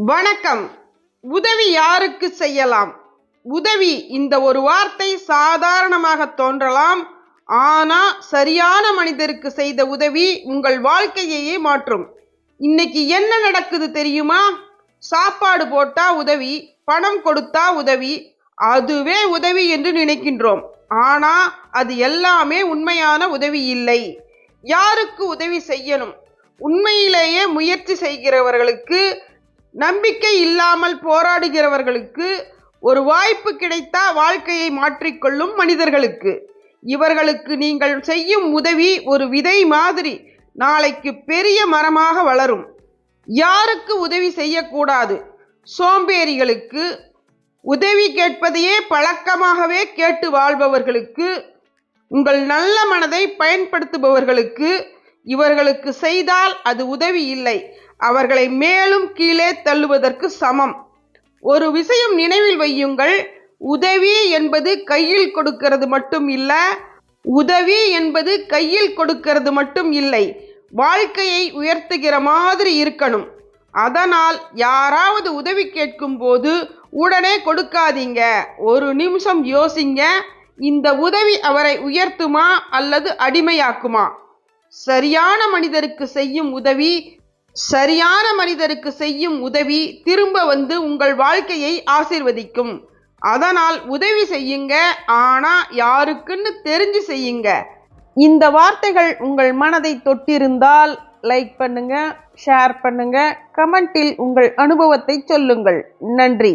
வணக்கம். உதவி யாருக்கு செய்யலாம்? உதவி இந்த ஒரு வார்த்தை சாதாரணமாக தோன்றலாம். ஆனா சரியான மனிதருக்கு செய்த உதவி உங்கள் வாழ்க்கையையே மாற்றும். இன்னைக்கு என்ன நடக்குது தெரியுமா? சாப்பாடு போட்டா உதவி, பணம் கொடுத்தா உதவி, அதுவே உதவி என்று நினைக்கின்றோம். ஆனா அது எல்லாமே உண்மையான உதவி இல்லை. யாருக்கு உதவி செய்யணும்? உண்மையிலேயே முயற்சி செய்கிறவர்களுக்கு, நம்பிக்கை இல்லாமல் போராடுகிறவர்களுக்கு, ஒரு வாய்ப்பு கிடைத்தா வாழ்க்கையை மாற்றிக்கொள்ளும் மனிதர்களுக்கு. இவர்களுக்கு நீங்கள் செய்யும் உதவி ஒரு விதை மாதிரி நாளைக்கு பெரிய மரமாக வளரும். யாருக்கு உதவி செய்யக்கூடாது? சோம்பேறிகளுக்கு, உதவி கேட்பதையே பழக்கமாகவே கேட்டு வாழ்பவர்களுக்கு, உங்கள் நல்ல மனதை பயன்படுத்துபவர்களுக்கு. இவர்களுக்கு செய்தால் அது உதவி இல்லை, அவர்களை மேலும் கீழே தள்ளுவதற்கு சமம். ஒரு விஷயம் நினைவில் வையுங்கள், உதவி என்பது கையில் கொடுக்கிறது மட்டும் இல்லை, உதவி என்பது கையில் கொடுக்கிறது மட்டும் இல்லை, வாழ்க்கையை உயர்த்துகிற மாதிரி இருக்கணும். அதனால் யாராவது உதவி கேட்கும் போது உடனே கொடுக்காதீங்க. ஒரு நிமிஷம் யோசிங்க, இந்த உதவி அவரை உயர்த்துமா அல்லது அடிமையாக்குமா? சரியான மனிதருக்கு செய்யும் உதவி திரும்ப வந்து உங்கள் வாழ்க்கையை ஆசீர்வதிக்கும். அதனால் உதவி செய்யுங்க, ஆனா யாருக்குன்னு தெரிஞ்சு செய்யுங்க. இந்த வார்த்தைகள் உங்கள் மனதை தொட்டிருந்தால் லைக் பண்ணுங்க, ஷேர் பண்ணுங்க, கமெண்டில் உங்கள் அனுபவத்தை சொல்லுங்கள். நன்றி.